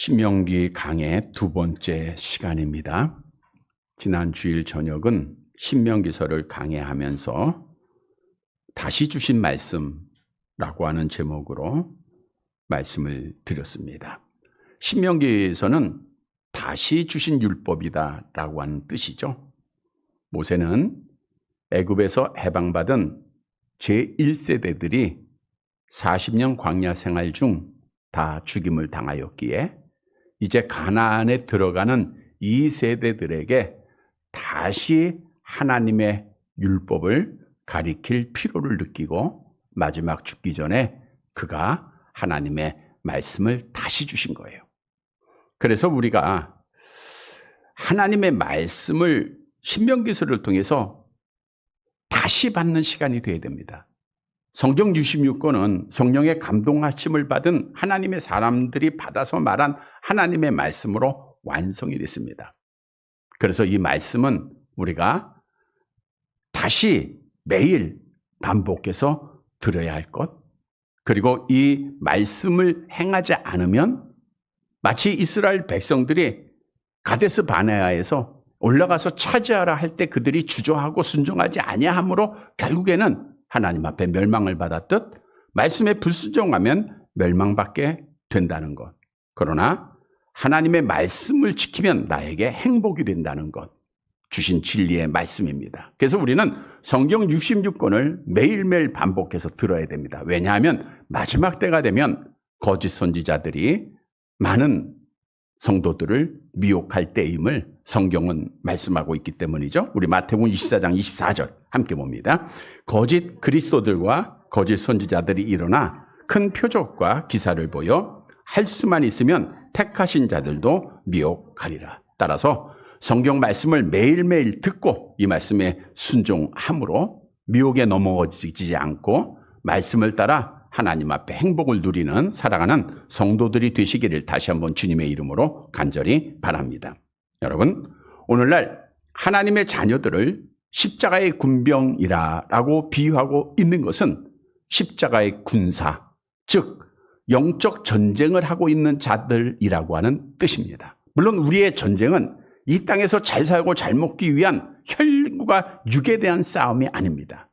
신명기 강의 두 번째 시간입니다. 지난 주일 저녁은 신명기서를 강해하면서 다시 주신 말씀이라고 하는 제목으로 말씀을 드렸습니다. 신명기서는 다시 주신 율법이다 라고 하는 뜻이죠. 모세는 애굽에서 해방받은 제1세대들이 40년 광야 생활 중 다 죽임을 당하였기에 이제 가나안에 들어가는 이 세대들에게 다시 하나님의 율법을 가리킬 필요를 느끼고 마지막 죽기 전에 그가 하나님의 말씀을 다시 주신 거예요. 그래서 우리가 하나님의 말씀을 신명기서를 통해서 다시 받는 시간이 되어야 됩니다. 성경 66권은 성령의 감동하심을 받은 하나님의 사람들이 받아서 말한 하나님의 말씀으로 완성이 됐습니다. 그래서 이 말씀은 우리가 다시 매일 반복해서 들어야 할 것, 그리고 이 말씀을 행하지 않으면 마치 이스라엘 백성들이 가데스 바네아에서 올라가서 차지하라 할 때 그들이 주저하고 순종하지 아니함으로 결국에는 하나님 앞에 멸망을 받았듯 말씀에 불순종하면 멸망받게 된다는 것. 그러나 하나님의 말씀을 지키면 나에게 행복이 된다는 것. 주신 진리의 말씀입니다. 그래서 우리는 성경 66권을 매일매일 반복해서 들어야 됩니다. 왜냐하면 마지막 때가 되면 거짓 선지자들이 많은 성도들을 미혹할 때임을 성경은 말씀하고 있기 때문이죠. 우리 마태복음 24장 24절 함께 봅니다. 거짓 그리스도들과 거짓 선지자들이 일어나 큰 표적과 기사를 보여 할 수만 있으면 택하신 자들도 미혹하리라. 따라서 성경 말씀을 매일매일 듣고 이 말씀에 순종함으로 미혹에 넘어지지 않고 말씀을 따라 하나님 앞에 행복을 누리는 살아가는 성도들이 되시기를 다시 한번 주님의 이름으로 간절히 바랍니다. 여러분, 오늘날 하나님의 자녀들을 십자가의 군병이라고 비유하고 있는 것은 십자가의 군사, 즉 영적 전쟁을 하고 있는 자들이라고 하는 뜻입니다. 물론 우리의 전쟁은 이 땅에서 잘 살고 잘 먹기 위한 혈과 육에 대한 싸움이 아닙니다.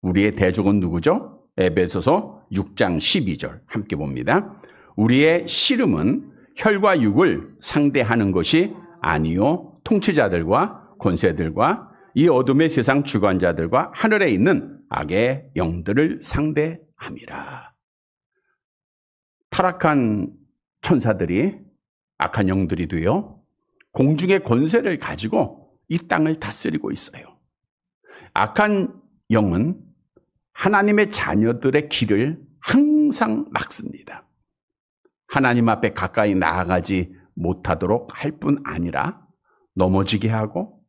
우리의 대적은 누구죠? 에베소서 6장 12절 함께 봅니다. 우리의 씨름은 혈과 육을 상대하는 것이 아니요 통치자들과 권세들과 이 어둠의 세상 주관자들과 하늘에 있는 악의 영들을 상대함이라. 타락한 천사들이 악한 영들이 되어 공중의 권세를 가지고 이 땅을 다스리고 있어요. 악한 영은 하나님의 자녀들의 길을 항상 막습니다. 하나님 앞에 가까이 나아가지 못하도록 할 뿐 아니라 넘어지게 하고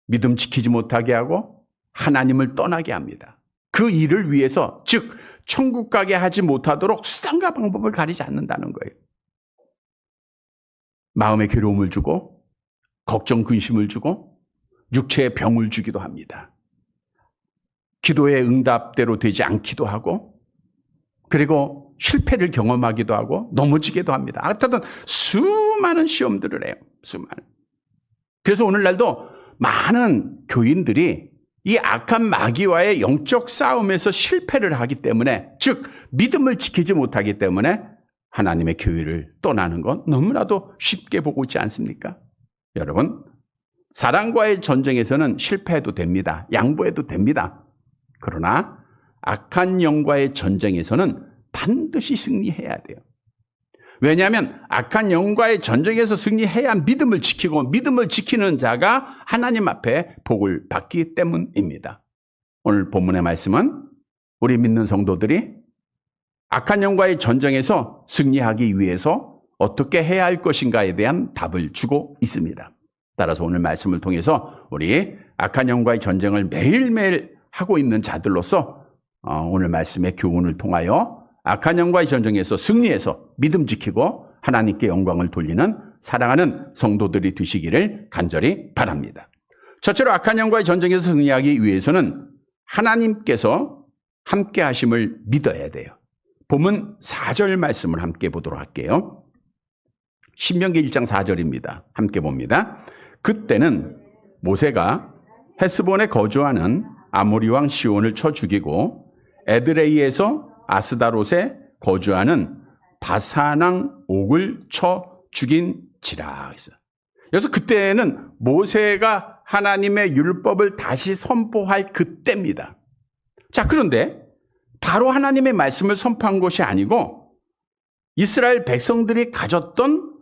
믿음 지키지 못하게 하고 하나님을 떠나게 합니다. 그 일을 위해서 즉 천국 가게 하지 못하도록 수단과 방법을 가리지 않는다는 거예요. 마음의 괴로움을 주고 걱정 근심을 주고 육체의 병을 주기도 합니다. 기도의 응답대로 되지 않기도 하고 그리고 실패를 경험하기도 하고 넘어지기도 합니다. 하여튼 수많은 시험들을 해요. 수많은. 그래서 오늘날도 많은 교인들이 이 악한 마귀와의 영적 싸움에서 실패를 하기 때문에 즉 믿음을 지키지 못하기 때문에 하나님의 교회를 떠나는 건 너무나도 쉽게 보고 있지 않습니까? 여러분, 사랑과의 전쟁에서는 실패해도 됩니다. 양보해도 됩니다. 그러나 악한 영과의 전쟁에서는 반드시 승리해야 돼요. 왜냐하면 악한 영과의 전쟁에서 승리해야 믿음을 지키고 믿음을 지키는 자가 하나님 앞에 복을 받기 때문입니다. 오늘 본문의 말씀은 우리 믿는 성도들이 악한 영과의 전쟁에서 승리하기 위해서 어떻게 해야 할 것인가에 대한 답을 주고 있습니다. 따라서 오늘 말씀을 통해서 우리 악한 영과의 전쟁을 매일매일 하고 있는 자들로서 오늘 말씀의 교훈을 통하여 악한 영과의 전쟁에서 승리해서 믿음 지키고 하나님께 영광을 돌리는 사랑하는 성도들이 되시기를 간절히 바랍니다. 첫째로 악한 영과의 전쟁에서 승리하기 위해서는 하나님께서 함께 하심을 믿어야 돼요. 본문 4절 말씀을 함께 보도록 할게요. 신명기 1장 4절입니다. 함께 봅니다. 그때는 모세가 헤스본에 거주하는 아모리 왕 시온을 쳐 죽이고 에드레이에서 아스다롯에 거주하는 바산왕 옥을 쳐 죽인지라 했어요. 그래서 그때는 모세가 하나님의 율법을 다시 선포할 그때입니다. 자, 그런데 바로 하나님의 말씀을 선포한 것이 아니고 이스라엘 백성들이 가졌던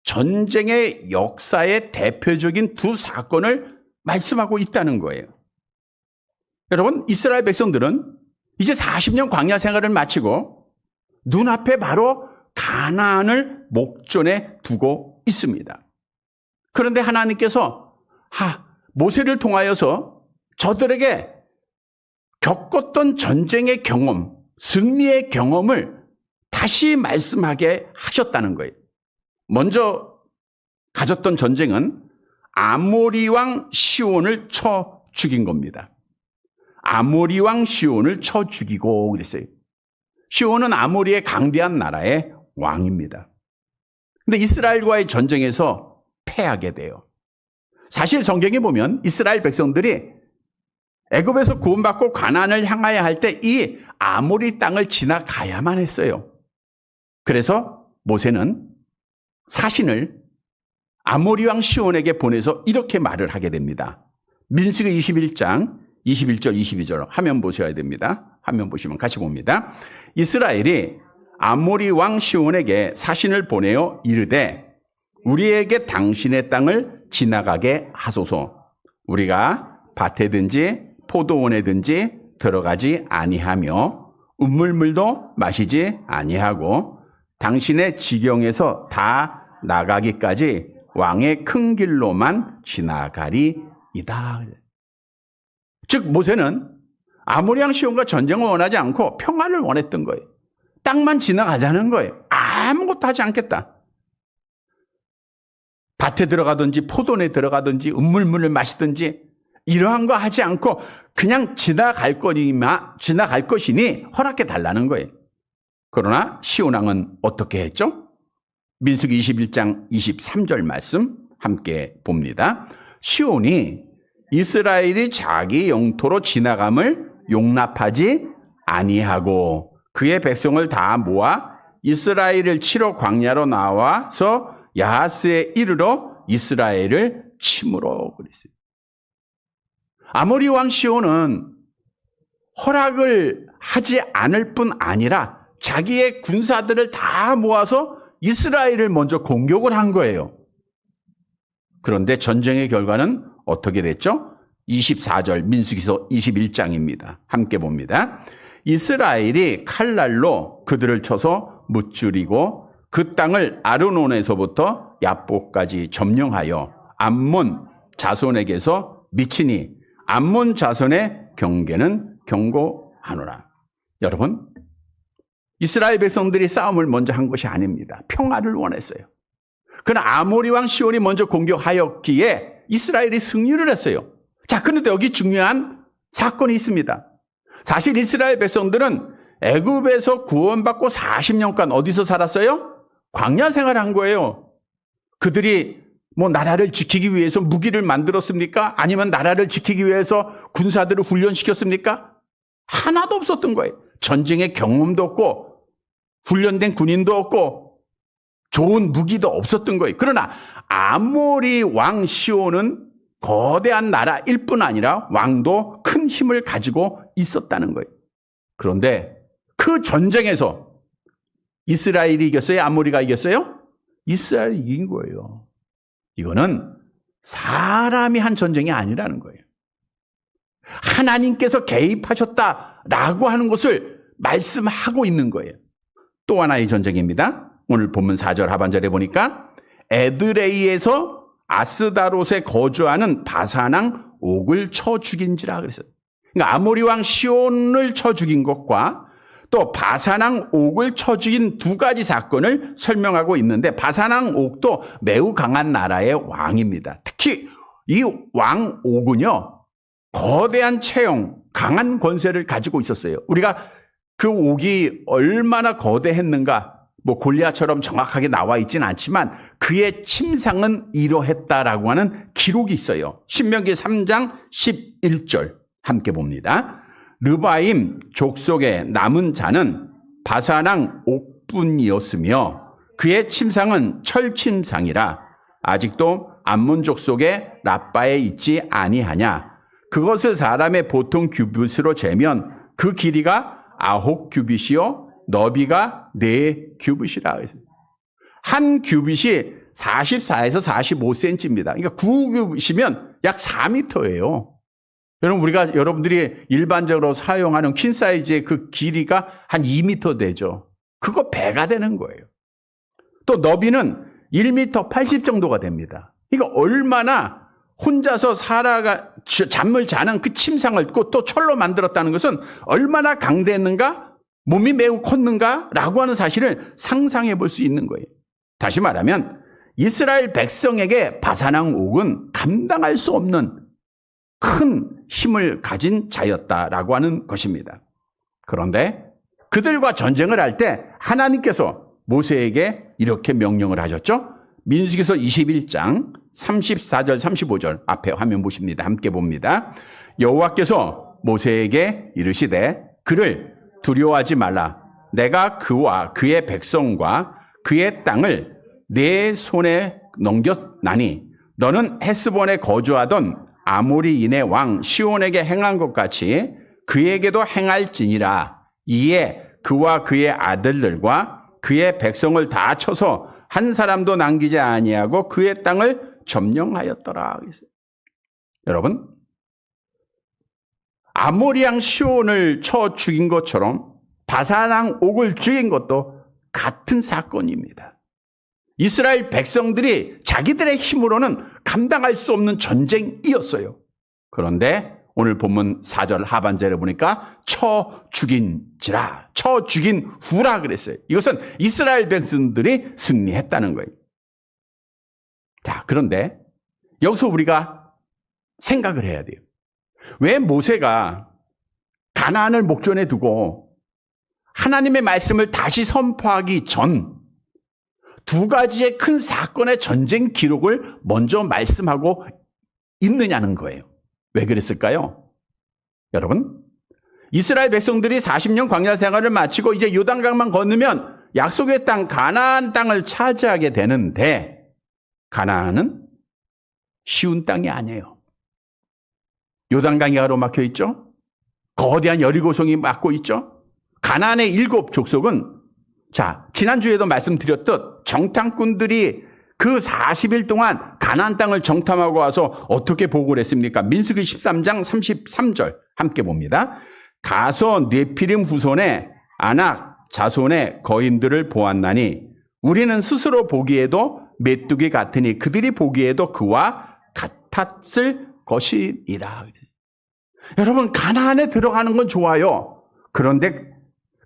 전쟁의 역사의 대표적인 두 사건을 말씀하고 있다는 거예요. 여러분, 이스라엘 백성들은 이제 40년 광야 생활을 마치고 눈앞에 바로 가나안을 목전에 두고 있습니다. 그런데 하나님께서 모세를 통하여서 저들에게 겪었던 전쟁의 경험, 승리의 경험을 다시 말씀하게 하셨다는 거예요. 먼저 가졌던 전쟁은 아모리 왕 시온을 쳐 죽인 겁니다. 아모리 왕 시온을 쳐 죽이고 그랬어요. 시온은 아모리의 강대한 나라의 왕입니다. 근데 이스라엘과의 전쟁에서 패하게 돼요. 사실 성경에 보면 이스라엘 백성들이 애굽에서 구원받고 가나안을 향하여 할 때 이 아모리 땅을 지나가야만 했어요. 그래서 모세는 사신을 아모리 왕 시온에게 보내서 이렇게 말을 하게 됩니다. 민수기 21장 21절 22절 화면 보셔야 됩니다. 화면 보시면 같이 봅니다. 이스라엘이 아모리 왕 시온에게 사신을 보내어 이르되 우리에게 당신의 땅을 지나가게 하소서. 우리가 밭에든지 포도원에든지 들어가지 아니하며 우물물도 마시지 아니하고 당신의 지경에서 다 나가기까지 왕의 큰 길로만 지나가리이다. 즉 모세는 아모리 왕 시온과 전쟁을 원하지 않고 평화를 원했던 거예요. 땅만 지나가자는 거예요. 아무것도 하지 않겠다. 밭에 들어가든지 포도원에 들어가든지 우물물을 마시든지 이러한 거 하지 않고 그냥 지나갈 것이니 허락해 달라는 거예요. 그러나 시온 왕은 어떻게 했죠? 민수기 21장 23절 말씀 함께 봅니다. 시온이 이스라엘이 자기 영토로 지나감을 용납하지 아니하고 그의 백성을 다 모아 이스라엘을 치러 광야로 나와서 야하스에 이르러 이스라엘을 치므로 그랬어요. 아모리 왕 시온은 허락을 하지 않을 뿐 아니라 자기의 군사들을 다 모아서 이스라엘을 먼저 공격을 한 거예요. 그런데 전쟁의 결과는 어떻게 됐죠? 24절 민수기서 21장입니다. 함께 봅니다. 이스라엘이 칼날로 그들을 쳐서 무찌르고 그 땅을 아르논에서부터 야복까지 점령하여 암몬 자손에게서 미치니 암몬 자손의 경계는 견고하노라. 여러분, 이스라엘 백성들이 싸움을 먼저 한 것이 아닙니다. 평화를 원했어요. 그러나 아모리 왕 시온이 먼저 공격하였기에 이스라엘이 승리를 했어요. 자, 그런데 여기 중요한 사건이 있습니다. 사실 이스라엘 백성들은 애굽에서 구원받고 40년간 어디서 살았어요? 광야 생활한 거예요. 그들이 나라를 지키기 위해서 무기를 만들었습니까? 아니면 나라를 지키기 위해서 군사들을 훈련시켰습니까? 하나도 없었던 거예요. 전쟁의 경험도 없고 훈련된 군인도 없고 좋은 무기도 없었던 거예요. 그러나 아모리 왕 시온은 거대한 나라일 뿐 아니라 왕도 큰 힘을 가지고 있었다는 거예요. 그런데 그 전쟁에서 이스라엘이 이겼어요? 아모리가 이겼어요? 이스라엘이 이긴 거예요. 이거는 사람이 한 전쟁이 아니라는 거예요. 하나님께서 개입하셨다라고 하는 것을 말씀하고 있는 거예요. 또 하나의 전쟁입니다. 오늘 본문 4절 하반절에 보니까 에드레이에서 아스다롯에 거주하는 바산왕 옥을 쳐 죽인지라 그랬어요. 그러니까 아모리 왕 시온을 쳐 죽인 것과 또 바산왕 옥을 쳐 죽인 두 가지 사건을 설명하고 있는데 바산왕 옥도 매우 강한 나라의 왕입니다. 특히 이 왕 옥은요, 거대한 체형, 강한 권세를 가지고 있었어요. 우리가 그 옥이 얼마나 거대했는가, 골리앗처럼 정확하게 나와 있지는 않지만 그의 침상은 이러했다라고 하는 기록이 있어요. 신명기 3장 11절 함께 봅니다. 르바임 족속의 남은 자는 바사랑 옥분이었으며 그의 침상은 철침상이라 아직도 암몬 족속의 라빠에 있지 아니하냐. 그것을 사람의 보통 규빗으로 재면 그 길이가 9규빗이요 너비가 4규빗이라. 한 규빗이 44에서 45cm입니다. 그러니까 9규빗이면 약 4m예요. 여러분들이 일반적으로 사용하는 퀸 사이즈의 그 길이가 한 2m 되죠. 그거 배가 되는 거예요. 또 너비는 1m 80 정도가 됩니다. 그러니까 얼마나 혼자서 잠을 자는 그 침상을 또 철로 만들었다는 것은 얼마나 강대했는가, 몸이 매우 컸는가라고 하는 사실을 상상해 볼 수 있는 거예요. 다시 말하면 이스라엘 백성에게 바사랑 옥은 감당할 수 없는 큰 힘을 가진 자였다라고 하는 것입니다. 그런데 그들과 전쟁을 할 때 하나님께서 모세에게 이렇게 명령을 하셨죠. 민수기서 21장 34절 35절 앞에 화면 보십니다. 함께 봅니다. 여호와께서 모세에게 이르시되 그를 두려워하지 말라. 내가 그와 그의 백성과 그의 땅을 내 손에 넘겼나니 너는 헤스본에 거주하던 아모리인의 왕 시온에게 행한 것 같이 그에게도 행할지니라. 이에 그와 그의 아들들과 그의 백성을 다 쳐서 한 사람도 남기지 아니하고 그의 땅을 점령하였더라. 여러분, 아모리 왕 시온을 쳐 죽인 것처럼 바사랑 옥을 죽인 것도 같은 사건입니다. 이스라엘 백성들이 자기들의 힘으로는 감당할 수 없는 전쟁이었어요. 그런데 오늘 본문 4절 하반절에 보니까 쳐 죽인지라, 쳐 죽인 후라 그랬어요. 이것은 이스라엘 백성들이 승리했다는 거예요. 자, 그런데 여기서 우리가 생각을 해야 돼요. 왜 모세가 가나안을 목전에 두고 하나님의 말씀을 다시 선포하기 전 두 가지의 큰 사건의 전쟁 기록을 먼저 말씀하고 있느냐는 거예요. 왜 그랬을까요? 여러분, 이스라엘 백성들이 40년 광야 생활을 마치고 이제 요단강만 건너면 약속의 땅 가나안 땅을 차지하게 되는데 가나안은 쉬운 땅이 아니에요. 요단강이 가로막혀 있죠. 거대한 여리고성이 막고 있죠. 가나안의 7 족속은 자, 지난주에도 말씀드렸듯 정탐꾼들이 그 40일 동안 가나안 땅을 정탐하고 와서 어떻게 보고를 했습니까? 민수기 13장 33절 함께 봅니다. 가서 네피림 후손의 아낙 자손의 거인들을 보았나니 우리는 스스로 보기에도 메뚜기 같으니 그들이 보기에도 그와 같았을 것이니라. 여러분, 가나안에 들어가는 건 좋아요. 그런데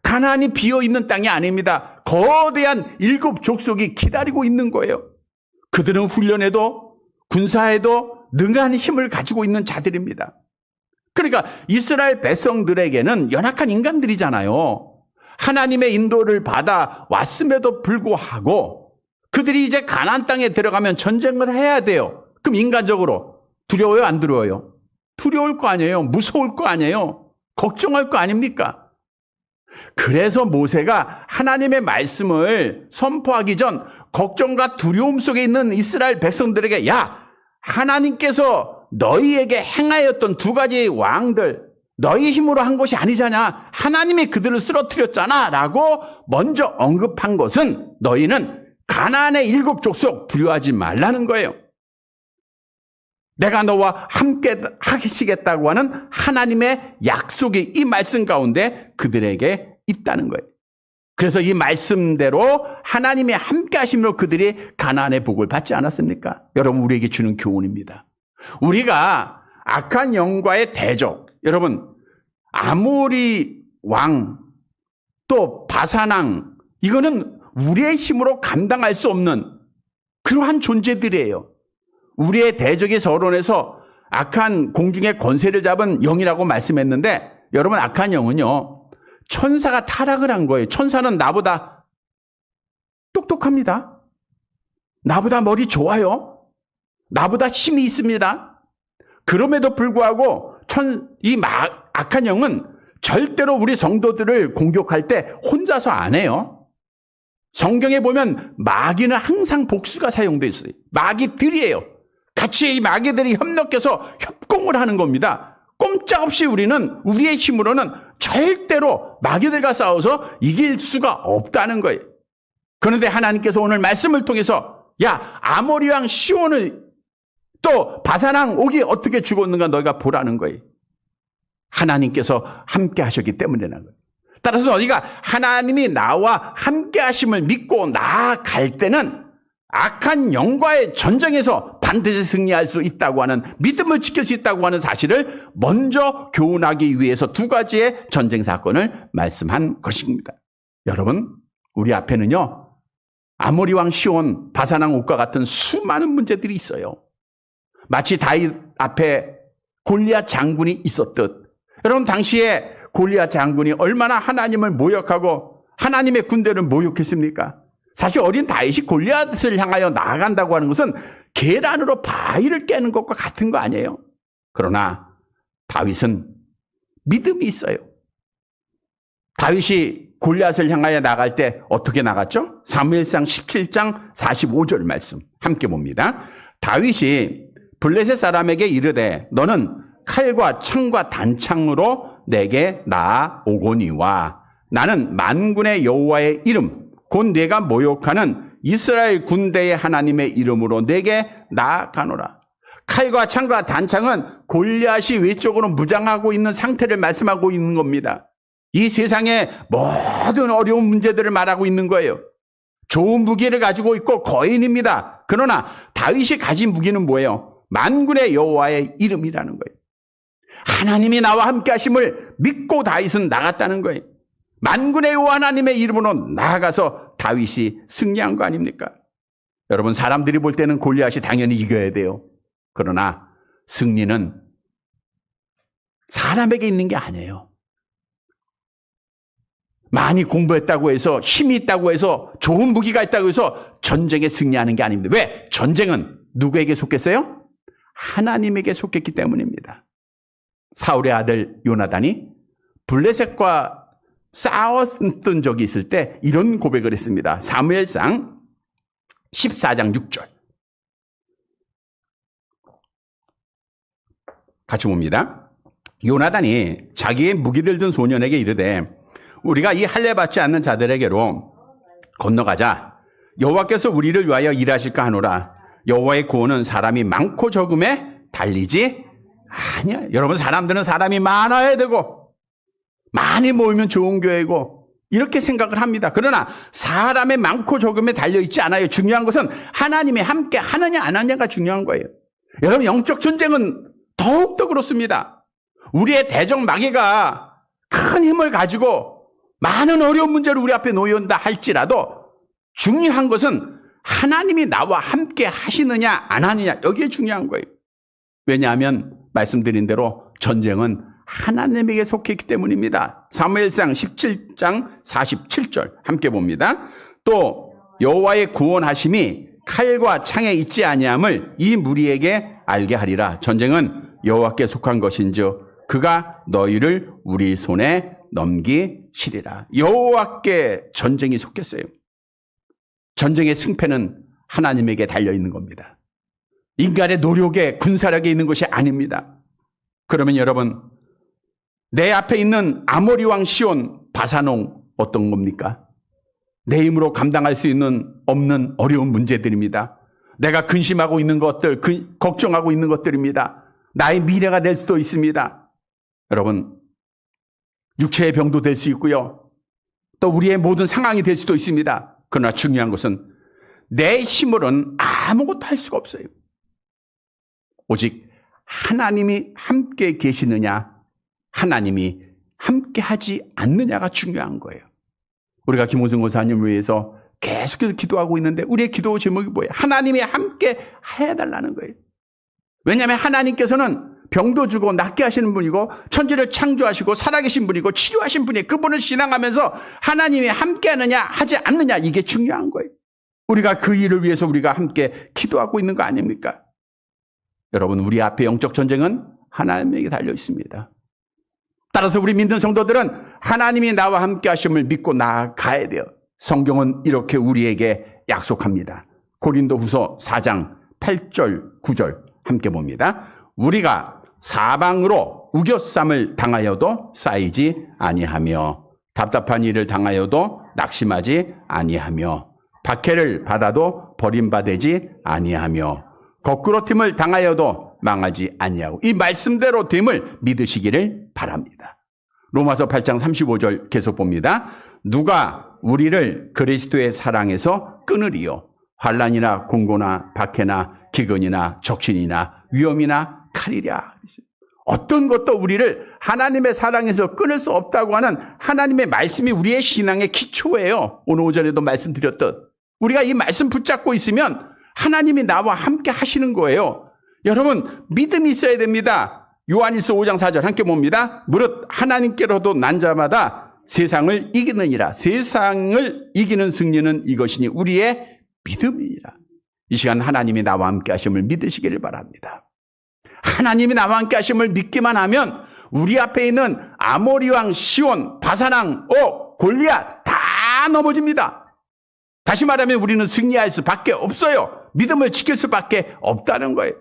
가나안이 비어있는 땅이 아닙니다. 거대한 7 족속이 기다리고 있는 거예요. 그들은 훈련에도 군사에도 능한 힘을 가지고 있는 자들입니다. 그러니까 이스라엘 백성들에게는 연약한 인간들이잖아요. 하나님의 인도를 받아 왔음에도 불구하고 그들이 이제 가나안 땅에 들어가면 전쟁을 해야 돼요. 그럼 인간적으로 두려워요, 안 두려워요? 두려울 거 아니에요. 무서울 거 아니에요. 걱정할 거 아닙니까? 그래서 모세가 하나님의 말씀을 선포하기 전 걱정과 두려움 속에 있는 이스라엘 백성들에게 야, 하나님께서 너희에게 행하였던 2가지 왕들 너희 힘으로 한 것이 아니잖아. 하나님이 그들을 쓰러뜨렸잖아 라고 먼저 언급한 것은 너희는 가나안의 7 족속 두려워하지 말라는 거예요. 내가 너와 함께 하시겠다고 하는 하나님의 약속이 이 말씀 가운데 그들에게 있다는 거예요. 그래서 이 말씀대로 하나님의 함께 하심으로 그들이 가나안의 복을 받지 않았습니까? 여러분, 우리에게 주는 교훈입니다. 우리가 악한 영과의 대적, 여러분, 아모리 왕, 또 바사랑, 이거는 우리의 힘으로 감당할 수 없는 그러한 존재들이에요. 우리의 대적이 서론에서 악한 공중의 권세를 잡은 영이라고 말씀했는데 여러분, 악한 영은요, 천사가 타락을 한 거예요. 천사는 나보다 똑똑합니다. 나보다 머리 좋아요. 나보다 힘이 있습니다. 그럼에도 불구하고 악한 영은 절대로 우리 성도들을 공격할 때 혼자서 안 해요. 성경에 보면 마귀는 항상 복수가 사용되어 있어요. 마귀들이에요. 같이 이 마귀들이 협력해서 협공을 하는 겁니다. 꼼짝없이 우리는 우리의 힘으로는 절대로 마귀들과 싸워서 이길 수가 없다는 거예요. 그런데 하나님께서 오늘 말씀을 통해서 야, 아모리 왕 시온을 또 바산왕 옥이 어떻게 죽었는가 너희가 보라는 거예요. 하나님께서 함께 하셨기 때문이라는 거예요. 따라서 너희가 하나님이 나와 함께 하심을 믿고 나아갈 때는 악한 영과의 전쟁에서 반드시 승리할 수 있다고 하는, 믿음을 지킬 수 있다고 하는 사실을 먼저 교훈하기 위해서 두 가지의 전쟁 사건을 말씀한 것입니다. 여러분, 우리 앞에는요, 아모리 왕 시온, 바산왕 옥과 같은 수많은 문제들이 있어요. 마치 다윗 앞에 골리앗 장군이 있었듯, 여러분 당시에 골리앗 장군이 얼마나 하나님을 모욕하고 하나님의 군대를 모욕했습니까? 사실 어린 다윗이 골리앗을 향하여 나아간다고 하는 것은 계란으로 바위를 깨는 것과 같은 거 아니에요? 그러나 다윗은 믿음이 있어요. 다윗이 골리앗을 향하여 나갈 때 어떻게 나갔죠? 사무엘상 17장 45절 말씀 함께 봅니다. 다윗이 블레셋 사람에게 이르되 너는 칼과 창과 단창으로 내게 나아오거니와 나는 만군의 여호와의 이름 곧 내가 모욕하는 이스라엘 군대의 하나님의 이름으로 내게 나아가노라. 칼과 창과 단창은 골리앗이 외적으로 무장하고 있는 상태를 말씀하고 있는 겁니다. 이 세상의 모든 어려운 문제들을 말하고 있는 거예요. 좋은 무기를 가지고 있고 거인입니다. 그러나 다윗이 가진 무기는 뭐예요? 만군의 여호와의 이름이라는 거예요. 하나님이 나와 함께 하심을 믿고 다윗은 나갔다는 거예요. 만군의 여호와 하나님의 이름으로 나아가서 다윗이 승리한 거 아닙니까? 여러분, 사람들이 볼 때는 골리앗이 당연히 이겨야 돼요. 그러나 승리는 사람에게 있는 게 아니에요. 많이 공부했다고 해서, 힘이 있다고 해서, 좋은 무기가 있다고 해서 전쟁에 승리하는 게 아닙니다. 왜? 전쟁은 누구에게 속했어요? 하나님에게 속했기 때문입니다. 사울의 아들 요나단이 블레셋과 싸웠던 적이 있을 때 이런 고백을 했습니다. 사무엘상 14장 6절 같이 봅니다. 요나단이 자기의 무기를 든 소년에게 이르되 우리가 이 할례 받지 않는 자들에게로 건너가자. 여호와께서 우리를 위하여 일하실까 하노라. 여호와의 구원은 사람이 많고 적음에 달리지 아니야. 여러분, 사람들은 사람이 많아야 되고 많이 모이면 좋은 교회고 이렇게 생각을 합니다. 그러나 사람의 많고 적음에 달려있지 않아요. 중요한 것은 하나님이 함께 하느냐 안 하느냐가 중요한 거예요. 여러분, 영적 전쟁은 더욱더 그렇습니다. 우리의 대적 마귀가 큰 힘을 가지고 많은 어려운 문제를 우리 앞에 놓여온다 할지라도 중요한 것은 하나님이 나와 함께 하시느냐 안 하느냐, 여기에 중요한 거예요. 왜냐하면 말씀드린 대로 전쟁은 하나님에게 속했기 때문입니다. 사무엘상 17장 47절 함께 봅니다. 또 여호와의 구원하심이 칼과 창에 있지 아니함을 이 무리에게 알게 하리라. 전쟁은 여호와께 속한 것인즉 그가 너희를 우리 손에 넘기시리라. 여호와께 전쟁이 속했어요. 전쟁의 승패는 하나님에게 달려있는 겁니다. 인간의 노력에, 군사력에 있는 것이 아닙니다. 그러면 여러분, 내 앞에 있는 아모리 왕 시온, 바산왕 어떤 겁니까? 내 힘으로 감당할 수 있는 없는 어려운 문제들입니다. 내가 근심하고 있는 것들, 걱정하고 있는 것들입니다. 나의 미래가 될 수도 있습니다. 여러분, 육체의 병도 될 수 있고요. 또 우리의 모든 상황이 될 수도 있습니다. 그러나 중요한 것은 내 힘으로는 아무것도 할 수가 없어요. 오직 하나님이 함께 계시느냐, 하나님이 함께 하지 않느냐가 중요한 거예요. 우리가 김호승 권사님을 위해서 계속해서 기도하고 있는데 우리의 기도 제목이 뭐예요? 하나님이 함께 해달라는 거예요. 왜냐하면 하나님께서는 병도 주고 낫게 하시는 분이고 천지를 창조하시고 살아계신 분이고 치료하신 분이, 그분을 신앙하면서 하나님이 함께 하느냐 하지 않느냐, 이게 중요한 거예요. 우리가 그 일을 위해서 우리가 함께 기도하고 있는 거 아닙니까? 여러분, 우리 앞에 영적 전쟁은 하나님에게 달려 있습니다. 따라서 우리 믿는 성도들은 하나님이 나와 함께 하심을 믿고 나아가야 돼요. 성경은 이렇게 우리에게 약속합니다. 고린도후서 4장 8절 9절 함께 봅니다. 우리가 사방으로 우겨쌈을 당하여도 쌓이지 아니하며 답답한 일을 당하여도 낙심하지 아니하며 박해를 받아도 버림받지 아니하며 거꾸로 팀을 당하여도 망하지 아니하고 이 말씀대로 됨을 믿으시기를 바랍니다. 로마서 8장 35절 계속 봅니다. 누가 우리를 그리스도의 사랑에서 끊으리요? 환난이나 공고나 박해나 기근이나 적신이나 위험이나 칼이랴. 어떤 것도 우리를 하나님의 사랑에서 끊을 수 없다고 하는 하나님의 말씀이 우리의 신앙의 기초예요. 오늘 오전에도 말씀드렸듯 우리가 이 말씀 붙잡고 있으면 하나님이 나와 함께 하시는 거예요. 여러분, 믿음이 있어야 됩니다. 요한일서 5장 4절 함께 봅니다. 무릇 하나님께로도 난 자마다 세상을 이기느니라. 세상을 이기는 승리는 이것이니 우리의 믿음이니라. 이 시간 하나님이 나와 함께 하심을 믿으시기를 바랍니다. 하나님이 나와 함께 하심을 믿기만 하면 우리 앞에 있는 아모리 왕 시온, 바산 왕 골리앗 다 넘어집니다. 다시 말하면 우리는 승리할 수밖에 없어요. 믿음을 지킬 수밖에 없다는 거예요.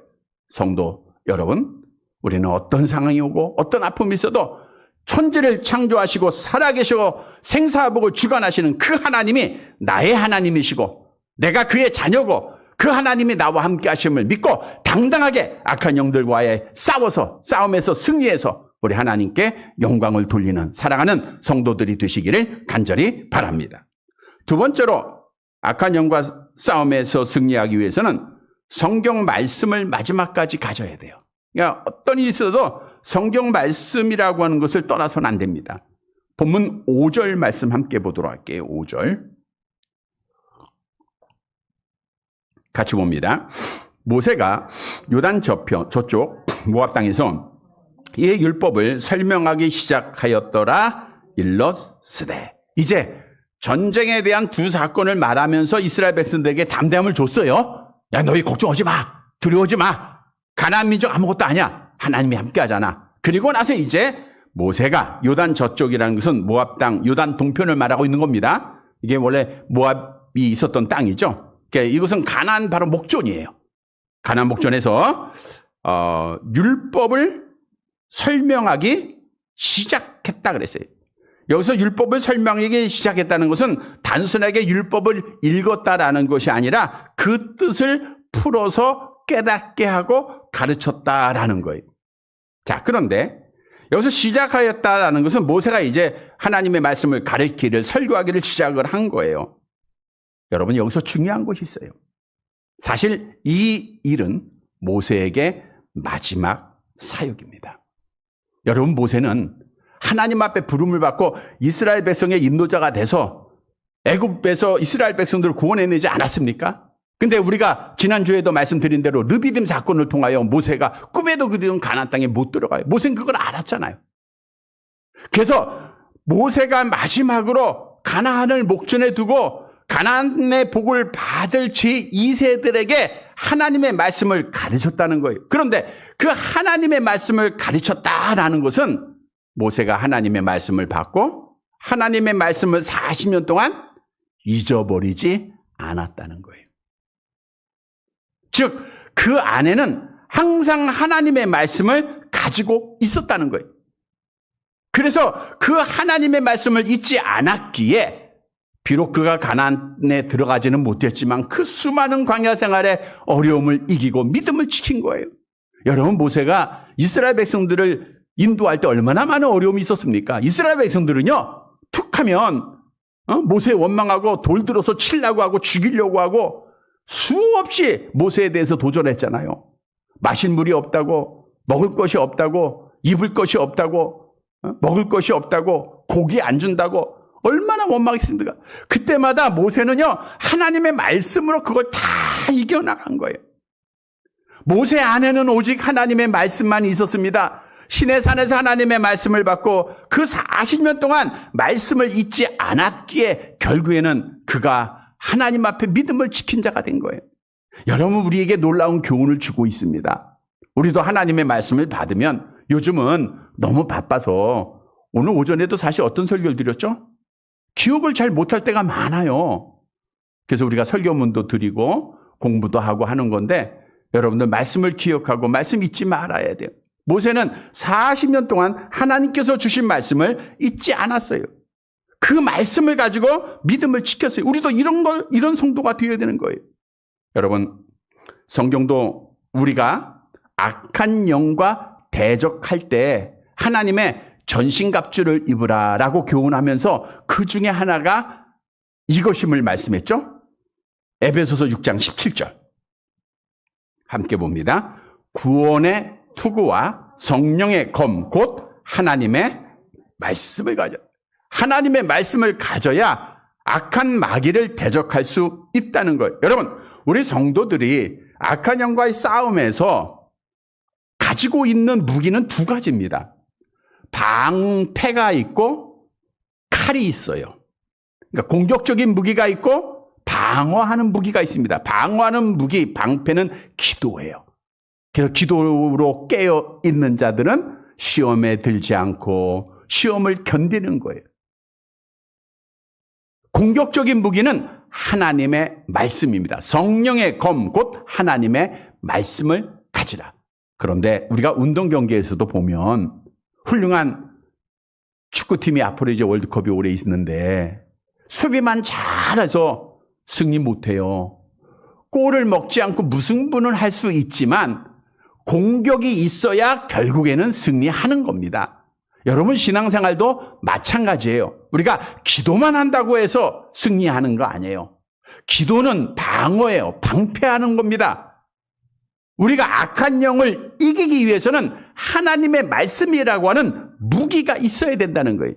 성도 여러분, 우리는 어떤 상황이 오고 어떤 아픔이 있어도 천지를 창조하시고 살아계시고 생사복을 주관하시는 그 하나님이 나의 하나님이시고 내가 그의 자녀고 그 하나님이 나와 함께 하심을 믿고 당당하게 악한 영들과의 싸움에서 승리해서 우리 하나님께 영광을 돌리는 사랑하는 성도들이 되시기를 간절히 바랍니다. 두 번째로 악한 영과 싸움에서 승리하기 위해서는 성경 말씀을 마지막까지 가져야 돼요. 그러니까 어떤 일이 있어도 성경 말씀이라고 하는 것을 떠나서는 안 됩니다. 본문 5절 말씀 함께 보도록 할게요. 5절. 같이 봅니다. 모세가 요단 저쪽 모압 땅에서 이의 율법을 설명하기 시작하였더라 일러스되. 이제 전쟁에 대한 두 사건을 말하면서 이스라엘 백성들에게 담대함을 줬어요. 야, 너희 걱정하지 마. 두려워하지 마. 가나안 민족 아무것도 아니야. 하나님이 함께 하잖아. 그리고 나서 이제 모세가 요단 저쪽이라는 것은 모압 땅, 요단 동편을 말하고 있는 겁니다. 이게 원래 모압이 있었던 땅이죠. 이것은 가나안 바로 목전이에요. 가나안 목전에서 율법을 설명하기 시작했다 그랬어요. 여기서 율법을 설명하기 시작했다는 것은 단순하게 율법을 읽었다라는 것이 아니라 그 뜻을 풀어서 깨닫게 하고 가르쳤다라는 거예요. 자, 그런데 여기서 시작하였다라는 것은 모세가 이제 하나님의 말씀을 가르치기를 설교하기를 시작을 한 거예요. 여러분, 여기서 중요한 것이 있어요. 사실 이 일은 모세에게 마지막 사역입니다. 여러분, 모세는 하나님 앞에 부름을 받고 이스라엘 백성의 인도자가 돼서 애굽에서 이스라엘 백성들을 구원해내지 않았습니까? 근데 우리가 지난주에도 말씀드린 대로 르비딤 사건을 통하여 모세가 꿈에도 그리던 가나안 땅에 못 들어가요. 모세는 그걸 알았잖아요. 그래서 모세가 마지막으로 가나안을 목전에 두고 가나안의 복을 받을 제2세들에게 하나님의 말씀을 가르쳤다는 거예요. 그런데 그 하나님의 말씀을 가르쳤다라는 것은 모세가 하나님의 말씀을 받고 하나님의 말씀을 40년 동안 잊어버리지 않았다는 거예요. 즉, 그 안에는 항상 하나님의 말씀을 가지고 있었다는 거예요. 그래서 그 하나님의 말씀을 잊지 않았기에 비록 그가 가나안에 들어가지는 못했지만 그 수많은 광야 생활의 어려움을 이기고 믿음을 지킨 거예요. 여러분, 모세가 이스라엘 백성들을 인도할 때 얼마나 많은 어려움이 있었습니까? 이스라엘 백성들은요, 툭하면 모세 원망하고 돌 들어서 치려고 하고 죽이려고 하고 수없이 모세에 대해서 도전했잖아요. 마실 물이 없다고, 먹을 것이 없다고, 입을 것이 없다고, 먹을 것이 없다고, 고기 안 준다고 얼마나 원망했습니까? 그때마다 모세는요, 하나님의 말씀으로 그걸 다 이겨나간 거예요. 모세 안에는 오직 하나님의 말씀만 있었습니다. 시내산에서 하나님의 말씀을 받고 그 40년 동안 말씀을 잊지 않았기에 결국에는 그가 하나님 앞에 믿음을 지킨 자가 된 거예요. 여러분, 우리에게 놀라운 교훈을 주고 있습니다. 우리도 하나님의 말씀을 받으면, 요즘은 너무 바빠서 오늘 오전에도 사실 어떤 설교를 드렸죠? 기억을 잘 못할 때가 많아요. 그래서 우리가 설교문도 드리고 공부도 하고 하는 건데, 여러분들 말씀을 기억하고 말씀 잊지 말아야 돼요. 모세는 40년 동안 하나님께서 주신 말씀을 잊지 않았어요. 그 말씀을 가지고 믿음을 지켰어요. 우리도 이런 성도가 되어야 되는 거예요. 여러분, 성경도 우리가 악한 영과 대적할 때 하나님의 전신갑주를 입으라라고 교훈하면서 그 중에 하나가 이것임을 말씀했죠. 에베소서 6장 17절 함께 봅니다. 구원의 투구와 성령의 검 곧 하나님의 말씀을 가져. 하나님의 말씀을 가져야 악한 마귀를 대적할 수 있다는 거예요. 여러분, 우리 성도들이 악한 영과의 싸움에서 가지고 있는 무기는 두 가지입니다. 방패가 있고 칼이 있어요. 그러니까 공격적인 무기가 있고 방어하는 무기가 있습니다. 방어하는 무기, 방패는 기도예요. 그래서 기도로 깨어 있는 자들은 시험에 들지 않고 시험을 견디는 거예요. 공격적인 무기는 하나님의 말씀입니다. 성령의 검, 곧 하나님의 말씀을 가지라. 그런데 우리가 운동 경기에서도 보면 훌륭한 축구팀이 앞으로 이제 월드컵이 오래 있는데 수비만 잘해서 승리 못해요. 골을 먹지 않고 무승부는 할 수 있지만 공격이 있어야 결국에는 승리하는 겁니다. 여러분, 신앙생활도 마찬가지예요. 우리가 기도만 한다고 해서 승리하는 거 아니에요. 기도는 방어예요. 방패하는 겁니다. 우리가 악한 영을 이기기 위해서는 하나님의 말씀이라고 하는 무기가 있어야 된다는 거예요.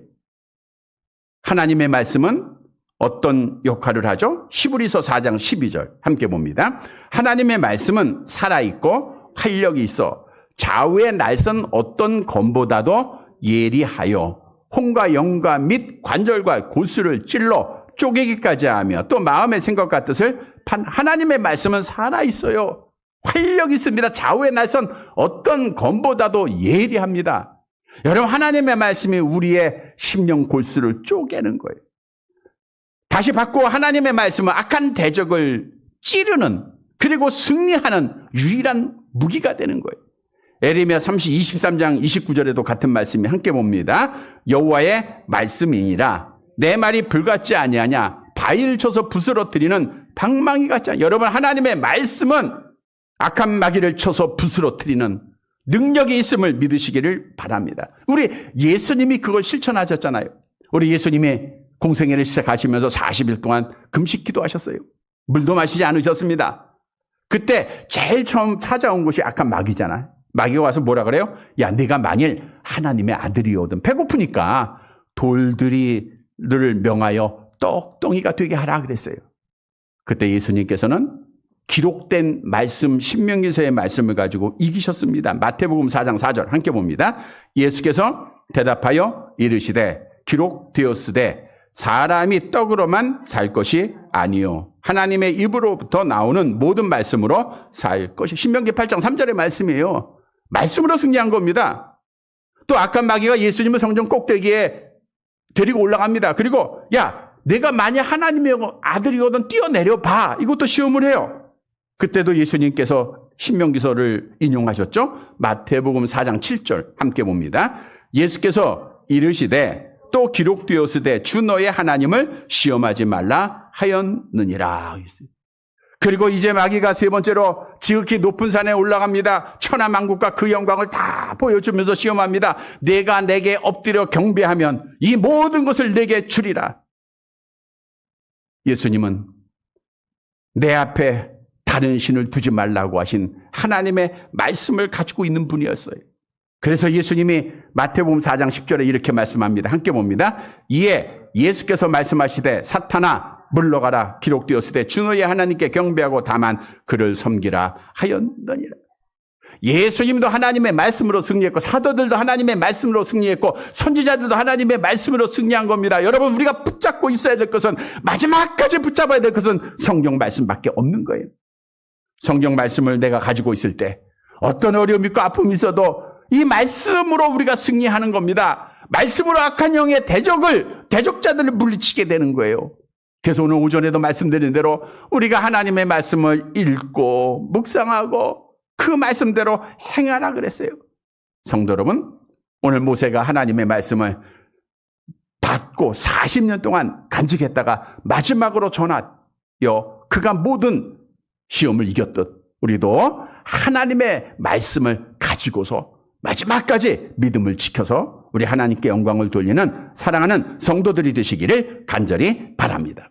하나님의 말씀은 어떤 역할을 하죠? 히브리서 4장 12절 함께 봅니다. 하나님의 말씀은 살아있고 활력이 있어 좌우의 날선 어떤 검보다도 예리하여 혼과 영과 및 관절과 골수를 찔러 쪼개기까지 하며 또 마음의 생각과 뜻을 하나님의 말씀은 살아있어요. 활력이 있습니다. 좌우의 날선 어떤 검보다도 예리합니다. 여러분, 하나님의 말씀이 우리의 심령 골수를 쪼개는 거예요. 다시 바꾸어 하나님의 말씀은 악한 대적을 찌르는, 그리고 승리하는 유일한 무기가 되는 거예요. 에레미야 23장 29절에도 같은 말씀이 함께 봅니다. 여호와의 말씀이니라 내 말이 불같지 아니하냐 바위를 쳐서 부스러뜨리는 방망이 같지 않냐. 여러분, 하나님의 말씀은 악한 마귀를 쳐서 부스러뜨리는 능력이 있음을 믿으시기를 바랍니다. 우리 예수님이 그걸 실천하셨잖아요. 우리 예수님이 공생애를 시작하시면서 40일 동안 금식 기도하셨어요. 물도 마시지 않으셨습니다. 그때 제일 처음 찾아온 것이 악한 마귀잖아요. 마귀가 와서 뭐라 그래요? 야, 네가 만일 하나님의 아들이거든 배고프니까 돌들이를 명하여 떡덩이가 되게 하라 그랬어요. 그때 예수님께서는 기록된 말씀, 신명기서의 말씀을 가지고 이기셨습니다. 마태복음 4장 4절 함께 봅니다. 예수께서 대답하여 이르시되 기록되었으되 사람이 떡으로만 살 것이 아니요 하나님의 입으로부터 나오는 모든 말씀으로 살 것이. 신명기 8장 3절의 말씀이에요. 말씀으로 승리한 겁니다. 또 악한 마귀가 예수님을 성전 꼭대기에 데리고 올라갑니다. 그리고 야, 내가 만약 하나님의 아들이거든 뛰어내려 봐. 이것도 시험을 해요. 그때도 예수님께서 신명기서를 인용하셨죠. 마태복음 4장 7절 함께 봅니다. 예수께서 이르시되 또 기록되었으되 주 너의 하나님을 시험하지 말라 하였느니라. 그리고 이제 마귀가 세 번째로 지극히 높은 산에 올라갑니다. 천하만국과 그 영광을 다 보여주면서 시험합니다. 내가 내게 엎드려 경배하면 이 모든 것을 내게 주리라. 예수님은 내 앞에 다른 신을 두지 말라고 하신 하나님의 말씀을 가지고 있는 분이었어요. 그래서 예수님이 마태복음 4장 10절에 이렇게 말씀합니다. 함께 봅니다. 이에 예수께서 말씀하시되 사탄아 물러가라 기록되었으되 주 너의 하나님께 경배하고 다만 그를 섬기라 하였느니라. 예수님도 하나님의 말씀으로 승리했고 사도들도 하나님의 말씀으로 승리했고 선지자들도 하나님의 말씀으로 승리한 겁니다. 여러분, 우리가 붙잡고 있어야 될 것은, 마지막까지 붙잡아야 될 것은 성경 말씀밖에 없는 거예요. 성경 말씀을 내가 가지고 있을 때 어떤 어려움이 있고 아픔이 있어도 이 말씀으로 우리가 승리하는 겁니다. 말씀으로 악한 영의 대적자들을 물리치게 되는 거예요. 그래서 오늘 오전에도 말씀드린 대로 우리가 하나님의 말씀을 읽고 묵상하고 그 말씀대로 행하라 그랬어요. 성도 여러분, 오늘 모세가 하나님의 말씀을 받고 40년 동안 간직했다가 마지막으로 전하여 그가 모든 시험을 이겼듯 우리도 하나님의 말씀을 가지고서 마지막까지 믿음을 지켜서 우리 하나님께 영광을 돌리는 사랑하는 성도들이 되시기를 간절히 바랍니다.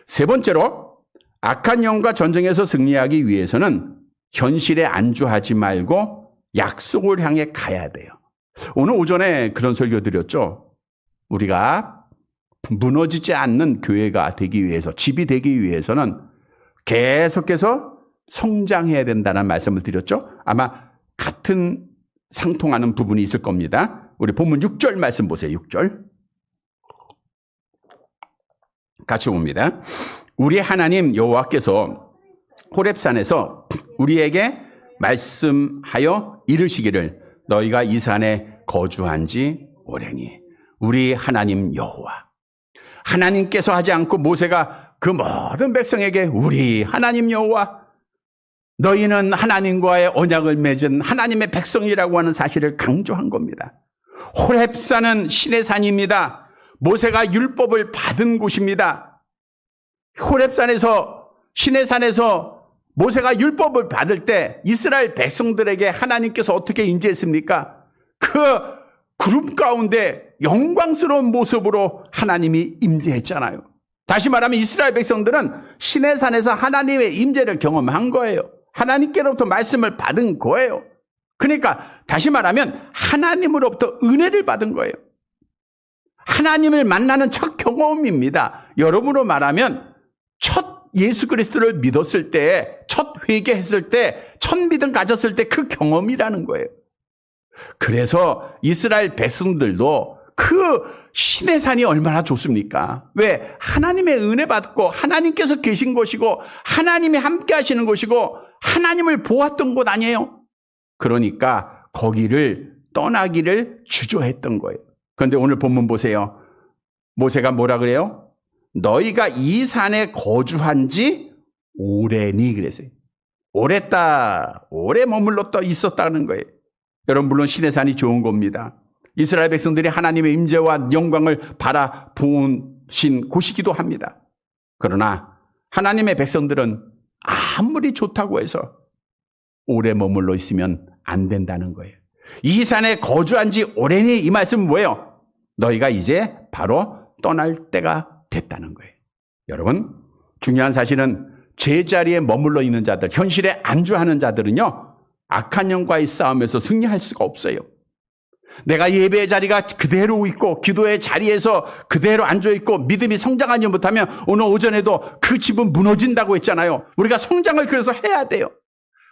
세 번째로, 악한 영과 전쟁에서 승리하기 위해서는 현실에 안주하지 말고 약속을 향해 가야 돼요. 오늘 오전에 그런 설교 드렸죠. 우리가 무너지지 않는 교회가 되기 위해서, 집이 되기 위해서는 계속해서 성장해야 된다는 말씀을 드렸죠. 아마 같은 상통하는 부분이 있을 겁니다. 우리 본문 6절 말씀 보세요. 6절. 같이 봅니다. 우리 하나님 여호와께서 호렙산에서 우리에게 말씀하여 이르시기를 너희가 이 산에 거주한 지 오래니. 우리 하나님 여호와. 하나님께서 하지 않고 모세가 그 모든 백성에게 우리 하나님 여호와, 너희는 하나님과의 언약을 맺은 하나님의 백성이라고 하는 사실을 강조한 겁니다. 호렙산은 신의 산입니다. 모세가 율법을 받은 곳입니다. 호렙산에서, 신의 산에서 모세가 율법을 받을 때 이스라엘 백성들에게 하나님께서 어떻게 임재했습니까? 그 구름 가운데 영광스러운 모습으로 하나님이 임재했잖아요. 다시 말하면 이스라엘 백성들은 신의 산에서 하나님의 임재를 경험한 거예요. 하나님께로부터 말씀을 받은 거예요. 그러니까 다시 말하면 하나님으로부터 은혜를 받은 거예요. 하나님을 만나는 첫 경험입니다. 여러분으로 말하면 첫 예수 그리스도를 믿었을 때, 첫 회개했을 때, 첫 믿음 가졌을 때 그 경험이라는 거예요. 그래서 이스라엘 백성들도 그 신의 산이 얼마나 좋습니까? 왜? 하나님의 은혜 받고 하나님께서 계신 곳이고 하나님이 함께 하시는 곳이고 하나님을 보았던 곳 아니에요? 그러니까 거기를 떠나기를 주저했던 거예요. 그런데 오늘 본문 보세요. 모세가 뭐라 그래요? 너희가 이 산에 거주한 지 오래니 그랬어요. 오랬다, 오래 머물렀다 있었다는 거예요. 여러분, 물론 신의 산이 좋은 겁니다. 이스라엘 백성들이 하나님의 임재와 영광을 바라보신 곳이기도 합니다. 그러나 하나님의 백성들은 아무리 좋다고 해서 오래 머물러 있으면 안 된다는 거예요. 이 산에 거주한 지 오래니, 이 말씀은 뭐예요? 너희가 이제 바로 떠날 때가 됐다는 거예요. 여러분, 중요한 사실은 제자리에 머물러 있는 자들, 현실에 안주하는 자들은요, 악한 영과의 싸움에서 승리할 수가 없어요. 내가 예배의 자리가 그대로 있고 기도의 자리에서 그대로 앉아있고 믿음이 성장하지 못하면 오늘 오전에도 그 집은 무너진다고 했잖아요. 우리가 성장을 그래서 해야 돼요.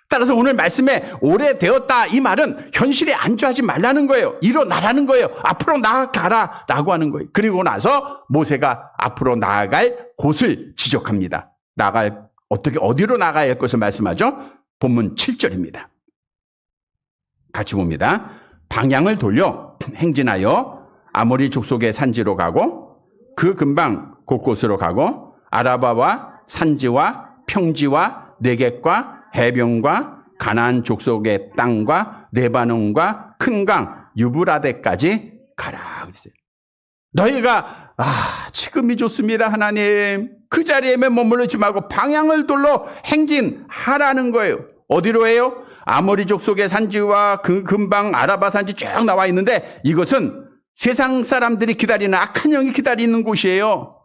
따라서 오늘 말씀에 오래되었다, 이 말은 현실에 안주하지 말라는 거예요. 일어나라는 거예요. 앞으로 나아가라 라고 하는 거예요. 그리고 나서 모세가 앞으로 나아갈 곳을 지적합니다. 어디로 나가야 할 것을 말씀하죠? 본문 7절입니다. 같이 봅니다. 방향을 돌려 행진하여 아모리 족속의 산지로 가고 그 근방 곳곳으로 가고 아라바와 산지와 평지와 네겝과 해변과 가나안 족속의 땅과 레바논과 큰 강 유브라데까지 가라 그랬어요. 너희가 지금이 좋습니다 하나님. 그 자리에만 머물르지 말고 방향을 돌려 행진하라는 거예요. 어디로 해요? 아모리 족속의 산지와 그 근방 아라바 산지 쭉 나와 있는데 이것은 세상 사람들이 기다리는 악한 영이 기다리는 곳이에요.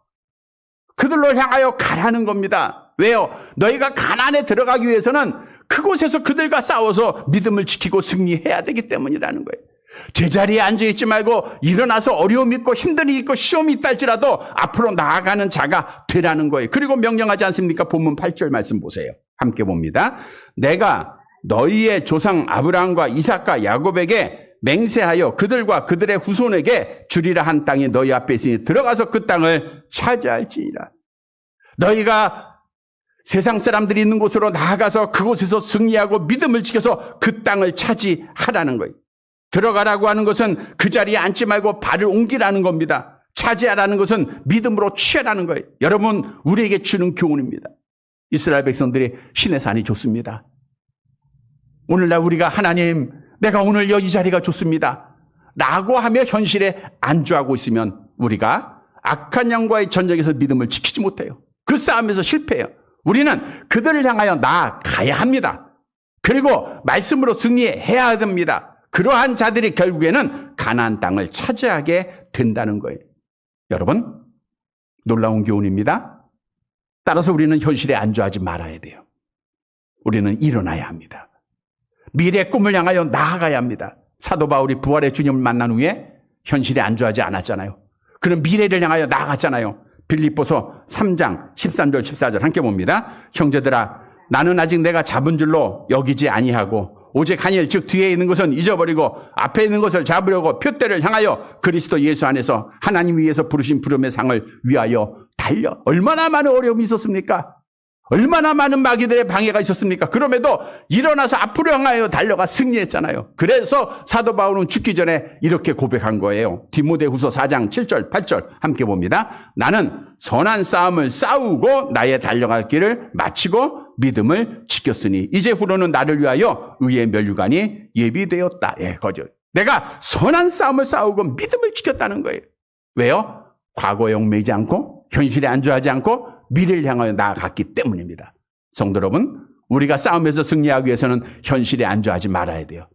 그들로 향하여 가라는 겁니다. 왜요? 너희가 가나안에 들어가기 위해서는 그곳에서 그들과 싸워서 믿음을 지키고 승리해야 되기 때문이라는 거예요. 제자리에 앉아있지 말고 일어나서 어려움이 있고 힘듦이 있고 시험이 있다 할지라도 앞으로 나아가는 자가 되라는 거예요. 그리고 명령하지 않습니까? 본문 8절 말씀 보세요. 함께 봅니다. 내가 너희의 조상 아브라함과 이삭과 야곱에게 맹세하여 그들과 그들의 후손에게 주리라 한 땅이 너희 앞에 있으니 들어가서 그 땅을 차지할지니라. 너희가 세상 사람들이 있는 곳으로 나아가서 그곳에서 승리하고 믿음을 지켜서 그 땅을 차지하라는 거예요. 들어가라고 하는 것은 그 자리에 앉지 말고 발을 옮기라는 겁니다. 차지하라는 것은 믿음으로 취하라는 거예요. 여러분, 우리에게 주는 교훈입니다. 이스라엘 백성들이 신의 산이 좋습니다. 오늘날 우리가 하나님, 내가 오늘 여기 자리가 좋습니다 라고 하며 현실에 안주하고 있으면 우리가 악한 영과의 전쟁에서 믿음을 지키지 못해요. 그 싸움에서 실패해요. 우리는 그들을 향하여 나아가야 합니다. 그리고 말씀으로 승리해야 됩니다. 그러한 자들이 결국에는 가나안 땅을 차지하게 된다는 거예요. 여러분, 놀라운 교훈입니다. 따라서 우리는 현실에 안주하지 말아야 돼요. 우리는 일어나야 합니다. 미래의 꿈을 향하여 나아가야 합니다. 사도 바울이 부활의 주님을 만난 후에 현실에 안주하지 않았잖아요. 그런 미래를 향하여 나아갔잖아요. 빌립보서 3장 13절 14절 함께 봅니다. 형제들아, 나는 아직 내가 잡은 줄로 여기지 아니하고 오직 한 일, 즉 뒤에 있는 것은 잊어버리고 앞에 있는 것을 잡으려고 표대를 향하여 그리스도 예수 안에서 하나님 위에서 부르신 부름의 상을 위하여 달려. 얼마나 많은 어려움이 있었습니까? 얼마나 많은 마귀들의 방해가 있었습니까? 그럼에도 일어나서 앞으로 향하여 달려가 승리했잖아요. 그래서 사도 바울은 죽기 전에 이렇게 고백한 거예요. 디모데후서 4장 7절 8절 함께 봅니다. 나는 선한 싸움을 싸우고 나의 달려갈 길을 마치고 믿음을 지켰으니 이제 후로는 나를 위하여 의의 면류관이 예비되었다. 예, 거죠. 내가 선한 싸움을 싸우고 믿음을 지켰다는 거예요. 왜요? 과거에 얽매이지 않고 현실에 안주하지 않고 미래를 향하여 나아갔기 때문입니다. 성도 여러분, 우리가 싸움에서 승리하기 위해서는 현실에 안주하지 말아야 돼요.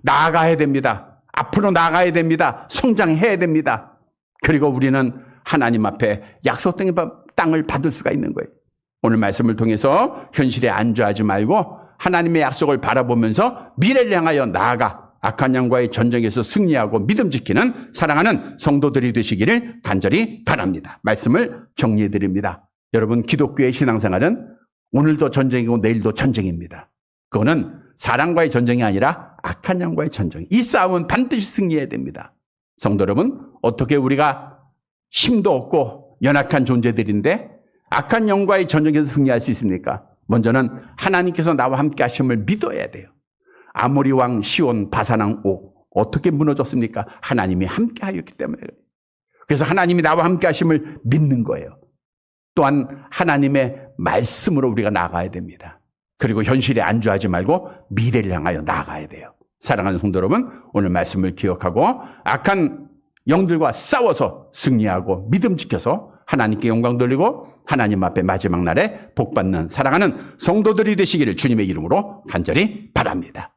나아가야 됩니다. 앞으로 나아가야 됩니다. 성장해야 됩니다. 그리고 우리는 하나님 앞에 약속된 땅을 받을 수가 있는 거예요. 오늘 말씀을 통해서 현실에 안주하지 말고 하나님의 약속을 바라보면서 미래를 향하여 나아가 악한 영과의 전쟁에서 승리하고 믿음 지키는 사랑하는 성도들이 되시기를 간절히 바랍니다. 말씀을 정리해 드립니다. 여러분, 기독교의 신앙생활은 오늘도 전쟁이고 내일도 전쟁입니다. 그거는 사람과의 전쟁이 아니라 악한 영과의 전쟁. 이 싸움은 반드시 승리해야 됩니다. 성도 여러분, 어떻게 우리가 힘도 없고 연약한 존재들인데 악한 영과의 전쟁에서 승리할 수 있습니까? 먼저는 하나님께서 나와 함께 하심을 믿어야 돼요. 아모리 왕 시온 바산왕 옥 어떻게 무너졌습니까? 하나님이 함께 하였기 때문에. 그래서 하나님이 나와 함께 하심을 믿는 거예요. 또한 하나님의 말씀으로 우리가 나아가야 됩니다. 그리고 현실에 안주하지 말고 미래를 향하여 나아가야 돼요. 사랑하는 성도 여러분, 오늘 말씀을 기억하고 악한 영들과 싸워서 승리하고 믿음 지켜서 하나님께 영광 돌리고 하나님 앞에 마지막 날에 복받는 사랑하는 성도들이 되시기를 주님의 이름으로 간절히 바랍니다.